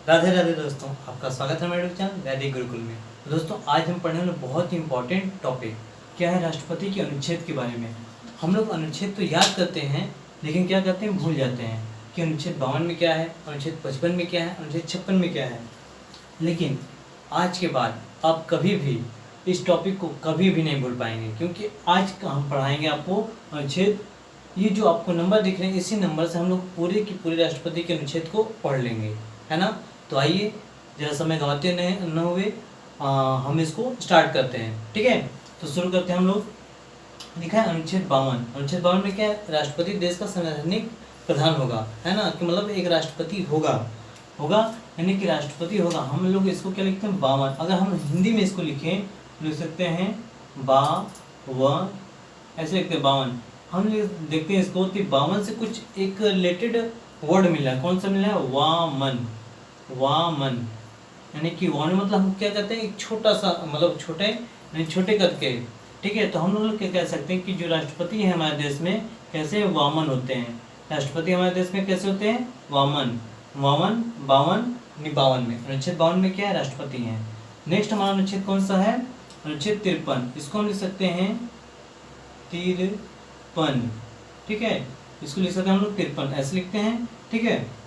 राधे राधे दोस्तों, आपका स्वागत है मेरे यूट्यूब चैनल वैदिक गुरुकुल में। तो दोस्तों आज हम पढ़ने वाले बहुत ही इंपॉर्टेंट टॉपिक क्या है, राष्ट्रपति के अनुच्छेद के बारे में। हम लोग अनुच्छेद तो याद करते हैं लेकिन क्या करते हैं, भूल जाते हैं कि अनुच्छेद 52 में क्या है, अनुच्छेद 55 में क्या है, अनुच्छेद 56 में क्या है। लेकिन आज के बाद आप कभी भी इस टॉपिक को कभी भी नहीं भूल पाएंगे, क्योंकि आज हम पढ़ाएंगे आपको अनुच्छेद। ये जो आपको नंबर दिख रहे हैं, इसी नंबर से हम लोग पूरे की पूरे राष्ट्रपति के अनुच्छेद को पढ़ लेंगे, है ना। तो आइए जरा समय गवाते न हुए हम इसको स्टार्ट करते हैं, ठीक है। तो शुरू करते हैं हम लोग। लिखा है अनुच्छेद 52। अनुच्छेद 52 में क्या है, राष्ट्रपति देश का संवैधानिक प्रधान होगा, है ना, कि मतलब एक राष्ट्रपति होगा यानी कि राष्ट्रपति होगा। हम लोग इसको क्या लिखते हैं, 52। अगर हम हिंदी में इसको लिखें लिख सकते हैं 52, ऐसे लिखते हैं 52। हम देखते हैं इसको 52 से कुछ एक रिलेटेड वर्ड मिला है। कौन सा मिला है, वामन, यानी कि वामन मतलब हम क्या कहते हैं, एक छोटा सा मतलब छोटे कद के, ठीक है। तो हम लोग क्या कह सकते हैं कि जो राष्ट्रपति है हमारे देश में कैसे वामन होते हैं। राष्ट्रपति हमारे देश में कैसे होते हैं, वामन, 52 में। अनुच्छेद 52 में क्या है, राष्ट्रपति हैं। नेक्स्ट हमारा अनुच्छेद कौन सा है, अनुच्छेद 53। इसको हम लिख सकते हैं 53, ठीक है। इसको लिख सकते हैं हम लोग 53, ऐसे लिखते हैं, ठीक है।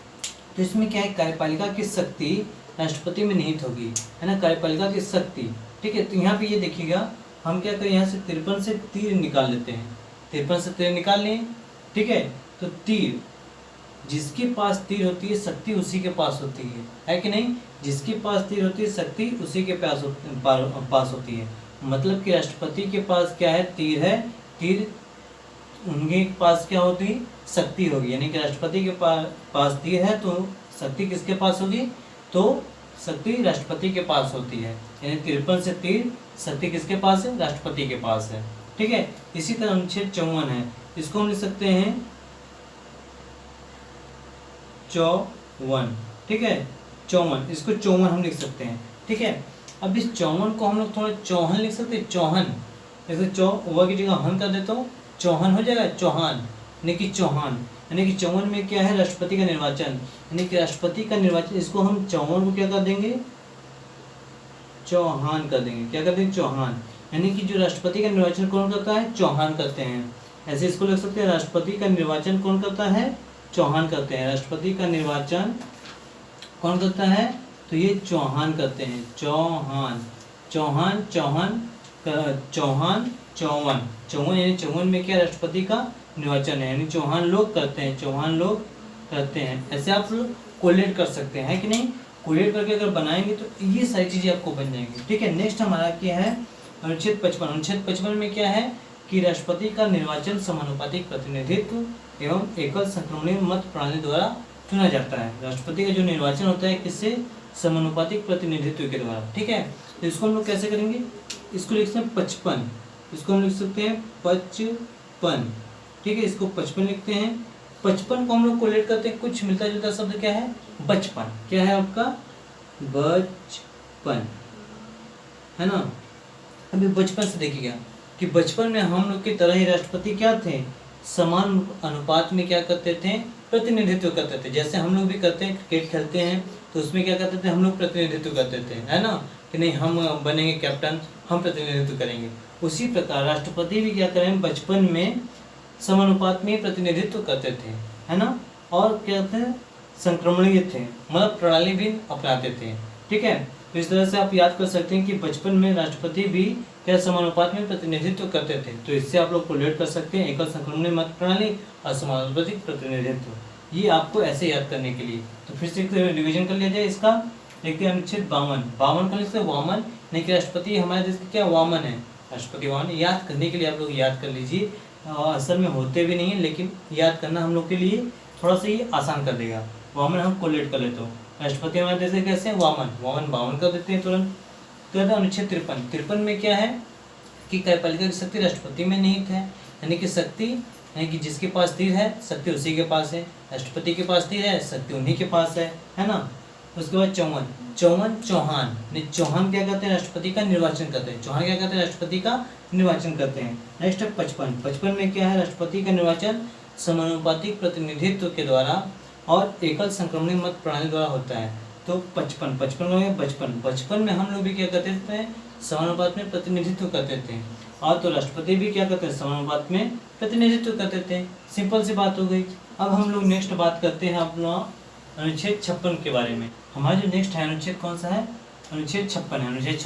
तो इसमें क्या है, कार्यपालिका की शक्ति राष्ट्रपति में निहित होगी, है ना, कार्यपालिका की शक्ति, ठीक है। तो यहाँ पे ये देखिएगा, हम क्या करें, यहाँ से 53 से तीर निकाल लेते हैं। 53 से तीर निकाल लें, ठीक है। तो तीर, जिसके पास तीर होती है शक्ति उसी के पास होती है कि नहीं। जिसके पास तीर होती है शक्ति उसी के पास होती है। मतलब कि राष्ट्रपति के पास क्या है, तीर है, तीर उनके पास क्या होगी, शक्ति होगी। यानी कि राष्ट्रपति के पास तीर है तो शक्ति किसके पास होगी, तो शक्ति राष्ट्रपति के पास होती है। यानी 53 से तीर, शक्ति किसके पास है, राष्ट्रपति के पास है, ठीक है। इसी तरह अनुच्छेद 54 है, इसको हम लिख सकते हैं 54, ठीक है। 54, इसको 54 हम लिख सकते हैं, ठीक है। अब इस 54 को हम लोग थोड़ा चौहान लिख सकते हैं, चौहान, जैसे व की जगह हन कर देता हूँ, चौहान हो जाएगा, चौहान, यानी कि चौहान। यानी कि 54 में क्या है, राष्ट्रपति का निर्वाचन, यानी कि राष्ट्रपति का निर्वाचन। इसको हम 54 को क्या कर देंगे, चौहान कर देंगे। क्या कर देंगे, चौहान। यानी कि जो राष्ट्रपति का निर्वाचन कौन करता है, चौहान करते हैं। ऐसे इसको लिख सकते हैं, राष्ट्रपति का निर्वाचन कौन करता है, चौहान करते हैं। राष्ट्रपति का निर्वाचन कौन करता है, तो ये चौहान करते हैं, चौहान, 54 यानी 54 में क्या, राष्ट्रपति का निर्वाचन है, यानी चौहान लोग करते हैं। ऐसे आप लोग कोलेट कर सकते हैं कि नहीं। कोलेट करके अगर बनाएंगे तो ये सारी चीजें आपको बन जाएंगी, ठीक है। नेक्स्ट हमारा क्या है, अनुच्छेद 55। अनुच्छेद 55 में क्या है कि राष्ट्रपति का निर्वाचन समानुपातिक प्रतिनिधित्व एवं एकल संक्रमणीय मत प्रणाली द्वारा चुना जाता है। राष्ट्रपति का जो निर्वाचन होता है किससे, समानुपातिक प्रतिनिधित्व के द्वारा, ठीक है। तो इसको हम लोग कैसे करेंगे, इसको लिख सकते हैं 55, इसको हम लिख सकते हैं 55, ठीक है। इसको 55 लिखते हैं। 55 को हम लोग कोलेट करते हैं, कुछ मिलता जुलता शब्द क्या है, बचपन। क्या है आपका, बचपन, है ना। अभी बचपन से देखिएगा कि बचपन में हम लोग की तरह ही राष्ट्रपति क्या थे, समान अनुपात में क्या करते थे, प्रतिनिधित्व करते थे। जैसे हम लोग भी करते हैं, क्रिकेट खेलते हैं तो उसमें क्या करते थे, हम लोग प्रतिनिधित्व करते थे, है ना, कि नहीं हम बनेंगे कैप्टन, हम प्रतिनिधित्व करेंगे। उसी प्रकार राष्ट्रपति भी क्या करें, बचपन में समानुपात में प्रतिनिधित्व करते थे, है ना। और क्या थे, संक्रमणीय थे, मतलब प्रणाली भी अपनाते थे, ठीक है। तो इस तरह से आप याद कर सकते हैं कि बचपन में राष्ट्रपति भी क्या समानुपात में प्रतिनिधित्व करते थे। तो इससे आप लोग कोलेट कर सकते हैं, एकल संक्रमणीय मत प्रणाली और समानुपातिक प्रतिनिधित्व। ये आपको ऐसे याद करने के लिए, तो फिर से रिविजन कर लिया जाए इसका। देखते हैं अनुच्छेद 52 का लिखते हैं वामन, नहीं कि राष्ट्रपति हमारे देश का क्या वामन है, राष्ट्रपति वामन। याद करने के लिए आप लोग याद कर लीजिए, असल में होते भी नहीं है लेकिन याद करना हम लोग के लिए थोड़ा सा ये आसान कर देगा। वामन हम कोलेट कर लेते हो, राष्ट्रपति हमारे देश के कैसे, वामन, 52 कर देते हैं तुरंत। तो अनुच्छेद 53 में क्या है कि कार्यपालिका की शक्ति राष्ट्रपति में निहित है, यानी कि शक्ति, यानी कि जिसके पास तीर है शक्ति उसी के पास है। राष्ट्रपति के पास तीर है, शक्ति उन्हीं के पास है ना। उसके बाद 54, चौहान, चौहान क्या करते हैं, राष्ट्रपति का निर्वाचन करते हैं। चौहान क्या करते हैं, राष्ट्रपति का निर्वाचन करते हैं। नेक्स्ट है 55 में क्या है, राष्ट्रपति का निर्वाचन समानुपातिक प्रतिनिधित्व के द्वारा और एकल संक्रमणीय मत प्रणाली द्वारा होता है। तो 55 55 हो गया 55 में हम लोग भी क्या करते थे, समानुपात में प्रतिनिधित्व करते थे। और तो राष्ट्रपति भी क्या करते हैं, समानुपात में प्रतिनिधित्व करते थे। सिंपल सी बात हो गई। अब हम लोग नेक्स्ट बात करते हैं अपना अनुच्छेद 56 के बारे में। हमारा जो नेक्स्ट है अनुच्छेद कौन सा है, अनुच्छेद 56 है। अनुच्छेद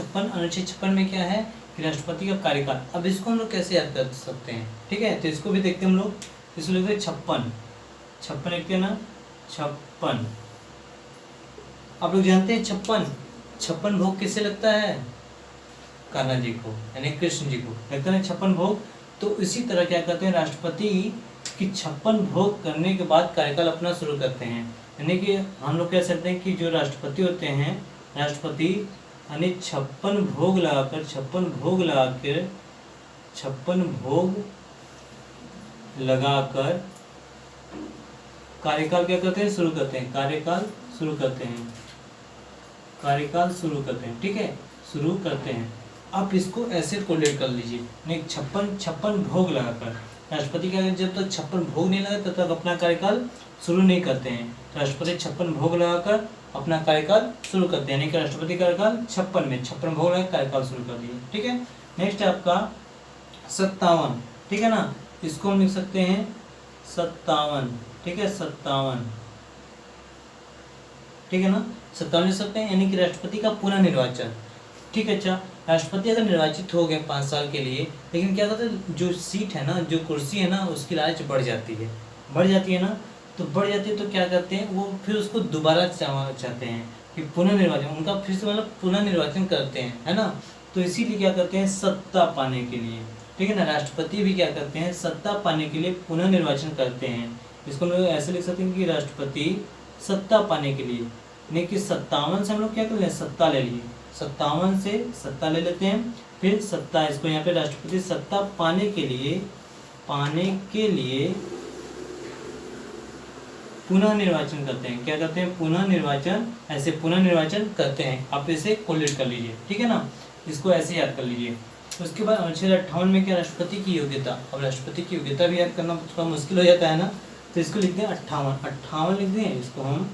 56 में क्या है कि राष्ट्रपति का कार्यकाल। अब इसको हम लोग कैसे याद कर सकते हैं, ठीक है, तो इसको भी देखते हैं हम लोग। इसको लिखते हैं 56 लिखते हैं ना, 56। आप लोग जानते हैं 56 भोग किससे लगता है, कान्हा जी को यानी कृष्ण जी को लगता है 56 भोग। तो इसी तरह क्या करते हैं, राष्ट्रपति की 56 भोग करने के बाद कार्यकाल अपना शुरू करते हैं। यानी कि हम लोग कह सकते हैं कि जो राष्ट्रपति होते हैं, राष्ट्रपति यानी 56 भोग लगाकर 56 भोग लगाकर कार्यकाल क्या करते हैं, शुरू करते हैं, कार्यकाल शुरू करते हैं, ठीक है, शुरू करते हैं। आप इसको ऐसे कोलेट कर लीजिए, नहीं 56 भोग लगाकर राष्ट्रपति क्या, जब तक 56 भोग नहीं लगा तब तक अपना कार्यकाल शुरू नहीं करते हैं। राष्ट्रपति 56 भोग लगाकर अपना कार्यकाल शुरू करते हैं, यानी कि राष्ट्रपति कार्यकाल 56 भोग लगा कार्यकाल शुरू कर दिए, ठीक है। नेक्स्ट है आपका 57, ठीक है ना, इसको हम लिख सकते हैं 57, ठीक है, 57, ठीक है ना, 57 लिख सकते हैं, यानी कि राष्ट्रपति का पुनः निर्वाचन, ठीक है। अच्छा, राष्ट्रपति अगर निर्वाचित हो गए 5 साल के लिए, लेकिन क्या कहते हैं, जो सीट है ना, जो कुर्सी है ना, उसकी लालच बढ़ जाती है ना, तो बढ़ जाती है तो क्या करते हैं वो, फिर उसको दोबारा चाहते हैं कि पुनर्निर्वाचन, उनका फिर से मतलब पुनर्निर्वाचन करते हैं, है ना। तो इसीलिए क्या करते हैं, सत्ता पाने के लिए, ठीक है ना, राष्ट्रपति भी क्या करते हैं, सत्ता पाने के लिए पुनर्निर्वाचन करते हैं। इसको हम लोग ऐसे लिख सकते हैं कि राष्ट्रपति सत्ता पाने के लिए, यानी कि 57 से हम लोग क्या कर लें, सत्ता ले लिए, 57 से सत्ता ले लेते हैं, फिर सत्ता, इसको यहाँ पे राष्ट्रपति सत्ता पाने के लिए पुनः निर्वाचन करते हैं। क्या करते हैं, पुनः निर्वाचन करते हैं। आप इसे कोलेट कर लीजिए, ठीक है ना, इसको ऐसे याद कर लीजिए। उसके बाद अनुच्छेद 58 में क्या, राष्ट्रपति की योग्यता। अब राष्ट्रपति की योग्यता भी याद करना थोड़ा मुश्किल हो जाता है ना, तो इसको लिखते हैं 58 लिख दें, इसको हम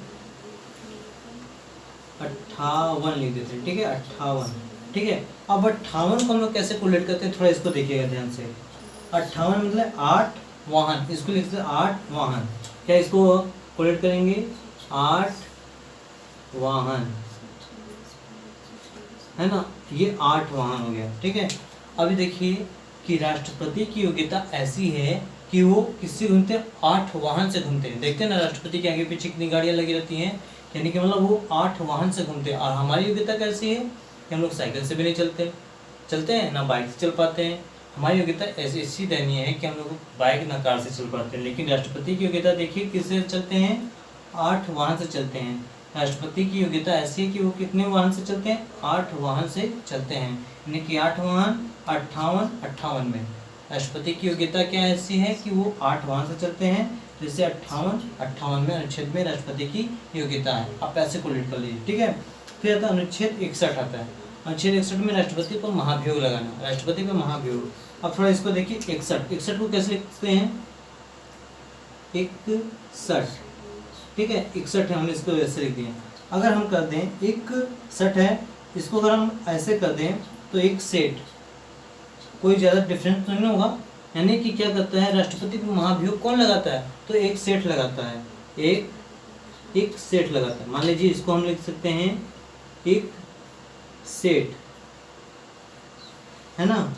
58 लिख देते हैं, ठीक है, 58, ठीक है। अब 58 को हम लोग कैसे कोलेट करते हैं, थोड़ा इसको देखिएगा ध्यान से। 58 मतलब 8 वाहन, इसको लिखते हैं 8 वाहन। क्या इसको कोलेट करेंगे, 8 वाहन, है ना, ये 8 वाहन हो गया, ठीक है। अभी देखिए कि राष्ट्रपति की योग्यता ऐसी है कि वो किससे घूमते हैं, 8 वाहन से घूमते हैं। देखते हैं ना, राष्ट्रपति के आगे पीछे कितनी गाड़ियां लगी रहती हैं, यानी कि मतलब वो 8 वाहन से घूमते हैं। और हमारी योग्यता कैसी है कि हम लोग साइकिल से भी नहीं चलते हैं, ना बाइक से चल पाते हैं। हमारी योग्यता ऐसी दयनीय है कि हम लोग बाइक ना कार से चल पाते हैं। लेकिन राष्ट्रपति की योग्यता देखिए किससे चलते हैं, 8 वाहन से चलते हैं। राष्ट्रपति की योग्यता ऐसी है कि वो कितने वाहन से चलते हैं, 8 वाहन से चलते हैं, यानी कि 8 वाहन 58 में। राष्ट्रपति की योग्यता क्या ऐसी है कि वो 8 वाहन से चलते हैं, जैसे 58 में अनुच्छेद में राष्ट्रपति की योग्यता है। आप ऐसे कोलेट कर लीजिए, ठीक है। फिर आता है अनुच्छेद 61 आता है। अनुच्छेद 61 में राष्ट्रपति को महाभियोग लगाना, राष्ट्रपति को महाभियोग। अब थोड़ा इसको देखिए, 61 को कैसे लिखते हैं, 61, ठीक है, 61 है, हमने इसको ऐसे लिख दिया। अगर हम कर दें 61 है, इसको अगर हम ऐसे कर दें तो एक सेट, कोई ज़्यादा डिफरेंस तो नहीं होगा। यानी कि क्या करता है, राष्ट्रपति को महाभियोग कौन लगाता है, तो एक सेठ लगाता है, एक सेठ लगाता है। मान लीजिए इसको हम लिख सकते हैं एक सेठ, है ना।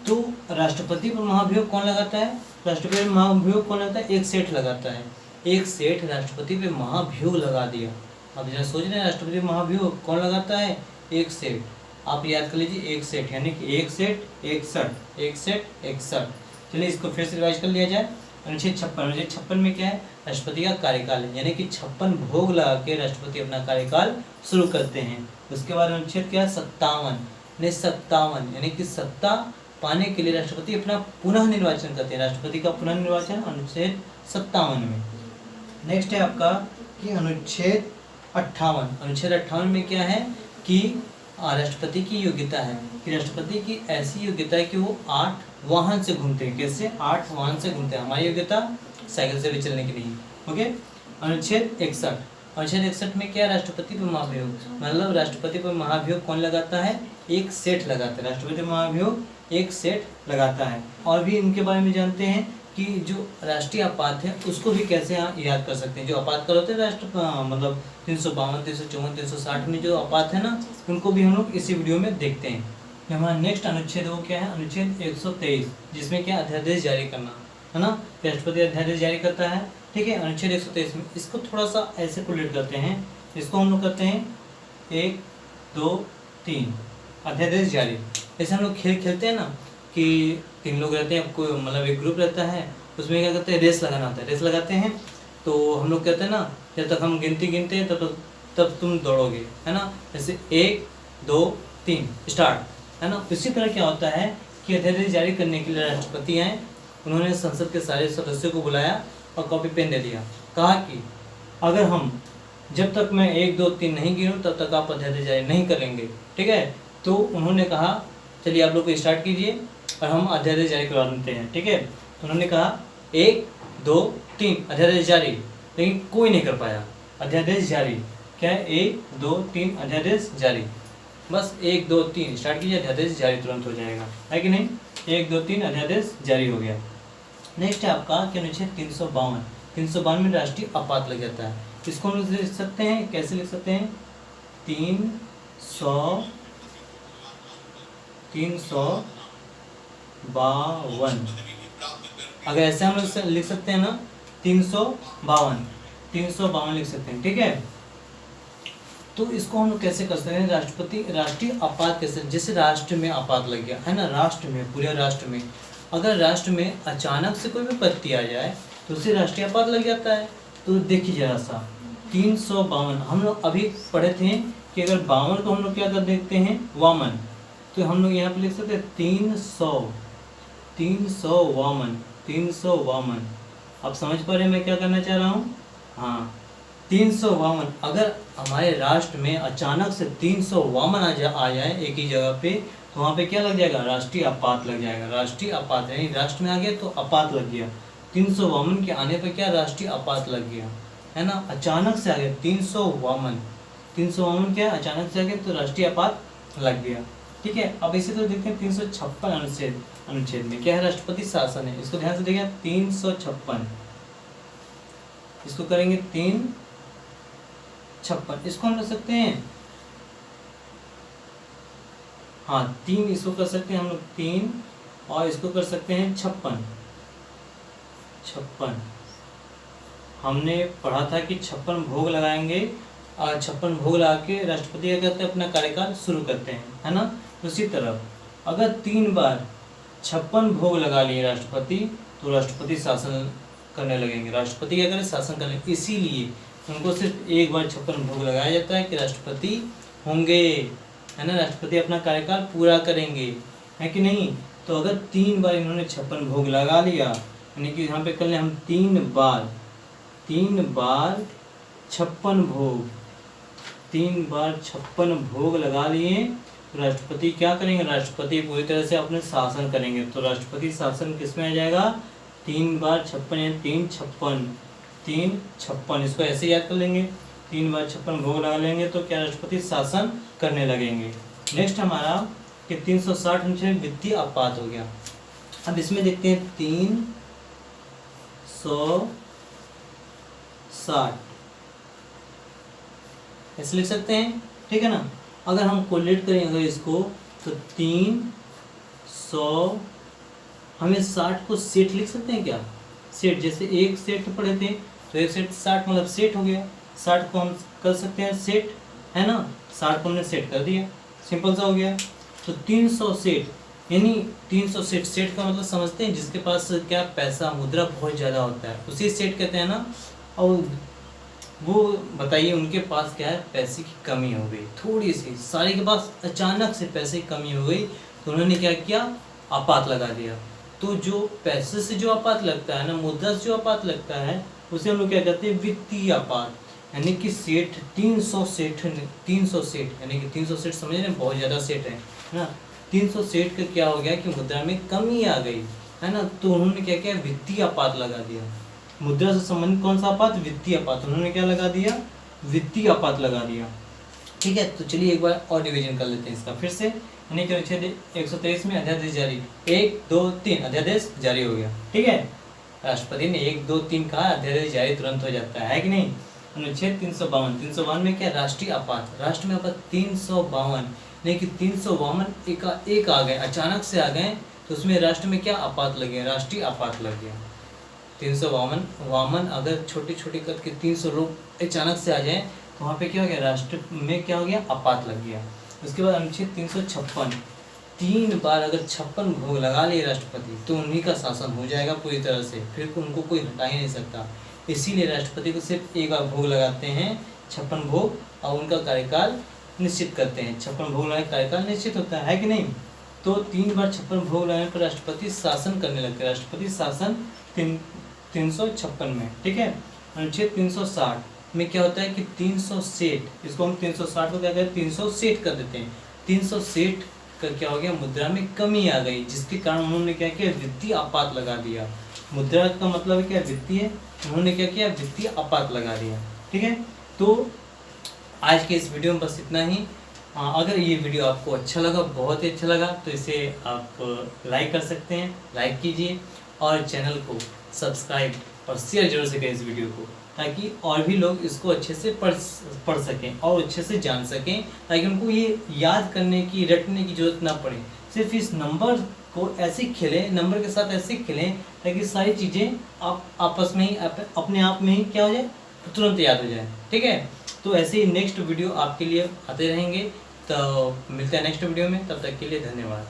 तो राष्ट्रपति पर महाभियोग कौन लगाता है, राष्ट्रपति पर महाभियोग कौन लगाता है, एक सेठ लगाता है। एक सेठ राष्ट्रपति पे महाभियोग लगा दिया। अब जरा सोच रहे हैं, राष्ट्रपति पे महाभियोग कौन लगाता है, एक सेठ। आप याद कर लीजिए, एक सेठ, यानी कि एक सेठ 61। चलिए इसको फिर से रिवाइज कर लिया जाए। अनुच्छेद 56 में क्या है, राष्ट्रपति का कार्यकाल है, यानी कि 56 भोग लगा के राष्ट्रपति अपना कार्यकाल शुरू करते हैं। उसके बाद अनुच्छेद क्या है, 57, यानी कि सत्ता पाने के लिए राष्ट्रपति अपना पुनः निर्वाचन करते हैं। राष्ट्रपति का पुनः निर्वाचन अनुच्छेद 57 में। नेक्स्ट है आपका कि अनुच्छेद 58 में क्या है कि राष्ट्रपति की योग्यता है कि राष्ट्रपति की ऐसी योग्यता है कि वो 8 वाहन से घूमते हैं। कैसे, 8 वाहन से घूमते हैं। हमारी योग्यता साइकिल से भी चलने की नहीं। ओके, अनुच्छेद अनुच्छेद 61 में क्या, राष्ट्रपति पर महाभियोग, मतलब राष्ट्रपति पर महाभियोग कौन लगाता है, एक सेठ लगाता है, राष्ट्रपति पर महाभियोग एक सेठ लगाता है। और भी इनके बारे में जानते हैं कि जो राष्ट्रीय आपात है उसको भी कैसे याद कर सकते हैं। जो आपातकाल होते हैं मतलब 352, 354, 360 में जो आपात है ना, उनको भी हम लोग इसी वीडियो में देखते हैं। हमारा नेक्स्ट अनुच्छेद वो क्या है, अनुच्छेद 123, जिसमें क्या, अध्यादेश जारी करना है ना, राष्ट्रपति अध्यादेश जारी करता है। ठीक है, अनुच्छेद 123 में इसको थोड़ा सा ऐसे कोलेट करते हैं, इसको हम लोग करते हैं 1, 2, 3 अध्यादेश जारी। जैसे हम लोग खेल खेलते हैं ना कि 3 लोग रहते हैं, कोई मतलब एक ग्रुप रहता है, उसमें क्या करते हैं, रेस लगाना होता है, रेस लगाते हैं तो हम लोग कहते हैं ना, जब तक हम गिनती गिनते हैं तब तुम दौड़ोगे, है ना। जैसे 1, 2, 3 स्टार्ट, है ना। इसी तरह क्या होता है कि अध्यादेश जारी करने के लिए राष्ट्रपति आए, उन्होंने संसद के सारे सदस्यों को बुलाया और कॉपी पेन दे दिया, कहा कि अगर हम जब तक मैं 1, 2, 3 नहीं गिनूं तब तक आप अध्यादेश जारी नहीं करेंगे। ठीक है, तो उन्होंने कहा चलिए आप लोग को स्टार्ट कीजिए और हम अध्यादेश जारी करवा देते हैं। ठीक है, तो उन्होंने कहा 1, 2, 3 अध्यादेश जारी, लेकिन कोई नहीं कर पाया। अध्यादेश जारी क्या है, 1, 2, 3 अध्यादेश जारी, बस 1, 2, 3 स्टार्ट कीजिए, अध्यादेश जारी तुरंत हो जाएगा, है कि नहीं। 1, 2, 3 अध्यादेश जारी हो गया। नेक्स्ट है आपका कि अनुच्छेद 352 में राष्ट्रीय आपात लग जाता है। इसको हम लिख सकते हैं, कैसे लिख सकते हैं, 352। अगर ऐसे हम लोग लिख सकते हैं ना, 352 लिख सकते हैं। ठीक है, तो इसको हम लोग कैसे कर सकते हैं, राष्ट्रीय आपात कैसे, जैसे राष्ट्र में आपात लग गया है ना, राष्ट्र में, पूरे राष्ट्र में, अगर राष्ट्र में अचानक से कोई विपत्ति आ जाए तो उसे राष्ट्रीय आपात लग जाता है। तो देखिए जरा सा, 352 हम लोग अभी पढ़े थे कि अगर 52 को हम लोग क्या कर देखते हैं, वामन, तो हम लोग यहाँ पे लिख सकते हैं 352। आप समझ पा रहे हैं मैं क्या करना चाह रहा हूँ, हाँ 352। अगर हमारे राष्ट्र में अचानक से 352 आ जाए एक ही जगह पे, तो वहाँ पे क्या लग जाएगा, राष्ट्रीय आपात लग जाएगा। राष्ट्रीय आपात यानी राष्ट्र में आ गया तो आपात लग गया। 352 के आने पर क्या, राष्ट्रीय आपात लग गया, है ना, अचानक से आ गया 352 क्या, अचानक से आ गया तो राष्ट्रीय आपात लग गया। ठीक है, अब इसी तरह देखते हैं 356 अनुच्छेद में क्या है, राष्ट्रपति शासन है। इसको ध्यान से देखिए, 356 इसको करेंगे 356, इसको हम लिख सकते हैं, हाँ 3 इसको कर सकते हैं हम लोग 3, और इसको कर सकते हैं 56। हमने पढ़ा था कि 56 भोग लगाएंगे, और 56 भोग लगा के राष्ट्रपति क्या करते हैं, अपना कार्यकाल शुरू करते हैं, है ना। उसी तरह अगर 3 बार 56 भोग लगा लिए राष्ट्रपति, तो राष्ट्रपति शासन करने लगेंगे। राष्ट्रपति क्या करें, शासन करने, इसीलिए उनको सिर्फ एक बार 56 भोग लगाया जाता है कि राष्ट्रपति होंगे, है ना, राष्ट्रपति अपना कार्यकाल पूरा करेंगे, है कि नहीं। तो अगर 3 बार इन्होंने 56 भोग लगा लिया, यानी कि यहाँ पे कर ले हम 3 बार 56 भोग लगा लिए, तो राष्ट्रपति क्या करेंगे, राष्ट्रपति पूरी तरह से अपने शासन करेंगे। तो राष्ट्रपति शासन किस में आ जाएगा, 3 बार 56 यानी 3 56, इसको ऐसे याद कर लेंगे, 3 बार 56 भोग लगा लेंगे तो क्या, राष्ट्रपति शासन करने लगेंगे। नेक्स्ट हमारा कि 360 अनुच्छेद वित्तीय आपात हो गया। अब इसमें देखते हैं 360 ऐसे लिख सकते हैं, ठीक है ना। अगर हम कोलेट करें अगर इसको, तो 300, हमें 60 को सेट लिख सकते हैं क्या, सेट, जैसे एक सेट पढ़े थे तो एक सेट 60 मतलब सेट हो गया, 60 को हम कर सकते हैं सेट, है ना, 60 को हमने सेट कर दिया, सिंपल सा हो गया। तो 300 सेट यानी 300 सेट का मतलब समझते हैं, जिसके पास क्या, पैसा मुद्रा बहुत ज़्यादा होता है उसी सेट कहते हैं ना। और वो बताइए उनके पास क्या है, पैसे की कमी हो गई थोड़ी सी, सारे के पास अचानक से पैसे की कमी हो गई, तो उन्होंने क्या किया, आपात लगा दिया। तो जो पैसे से जो आपात लगता है ना, मुद्रा से जो आपात लगता है, उसे हम लोग क्या कहते हैं, वित्तीय आपात। यानी कि सेठ 300 सेठ यानी कि 300 सेठ समझ रहे हैं, बहुत ज़्यादा सेठ है ना। 300 सेठ का क्या हो गया कि मुद्रा में कमी आ गई, है ना, तो उन्होंने क्या किया, वित्तीय आपात लगा दिया। मुद्रा से संबंधित कौन सा आपात, वित्तीय आपात, उन्होंने क्या लगा दिया, वित्तीय आपात लगा दिया। ठीक है, तो चलिए एक बार और डिवीजन कर लेते हैं इसका फिर से। यानी कि अनुच्छेद 123 में अध्यादेश जारी, 1 2 3 अध्यादेश जारी हो गया। ठीक है, राष्ट्रपति ने 1 2 3 कहा, अध्यादेश जारी तुरंत हो जाता है कि नहीं। अनुच्छेद 352 में क्या, राष्ट्रीय आपात, राष्ट्र में आपात 352, नहीं कि 352 एक आ गए, अचानक से आ गए, तो उसमें राष्ट्र में क्या आपात लग गया, राष्ट्रीय आपात लग गया। 352 अगर छोटे छोटे कद के 300 लोग अचानक से आ जाए तो वहाँ पे क्या हो गया, राष्ट्र में क्या हो गया, आपात लग गया। उसके बाद अनुच्छेद 356, 3 बार अगर 56 भोग लगा लिए राष्ट्रपति तो उन्हीं का शासन हो जाएगा पूरी तरह से, फिर उनको कोई हटा ही नहीं सकता। इसीलिए राष्ट्रपति को सिर्फ एक बार भोग लगाते हैं, 56 भोग, और उनका कार्यकाल निश्चित करते हैं। 56 भोग लगाने का कार्यकाल निश्चित होता है कि नहीं। तो 3 बार 56 भोग लगाने पर राष्ट्रपति शासन करने लगते हैं, राष्ट्रपति शासन 356 में। ठीक है, अनुच्छेद 360 में क्या होता है कि 360, इसको हम 360 को क्या कहते हैं, 360 कर देते हैं। 360 का क्या हो गया, मुद्रा में कमी आ गई, जिसके कारण उन्होंने क्या किया, वित्तीय आपात लगा दिया। मुद्रा का मतलब है क्या, वित्तीय, उन्होंने क्या किया, वित्तीय आपात लगा दिया। ठीक है, तो आज के इस वीडियो में बस इतना ही। अगर ये वीडियो आपको अच्छा लगा, बहुत ही अच्छा लगा, तो इसे आप लाइक कर सकते हैं, लाइक कीजिए, और चैनल को सब्सक्राइब और शेयर जरूर से करें इस वीडियो को, ताकि और भी लोग इसको अच्छे से पढ़ सकें और अच्छे से जान सकें, ताकि उनको ये याद करने की, रटने की जरूरत ना पड़े। सिर्फ इस नंबर को ऐसे खेलें, नंबर के साथ ऐसे खेलें, ताकि सारी चीज़ें आप आपस में ही अपने आप में ही क्या हो जाए, तुरंत याद हो जाए। ठीक है, तो ऐसे ही नेक्स्ट वीडियो आपके लिए आते रहेंगे। तो मिलते हैं नेक्स्ट वीडियो में, तब तक के लिए धन्यवाद।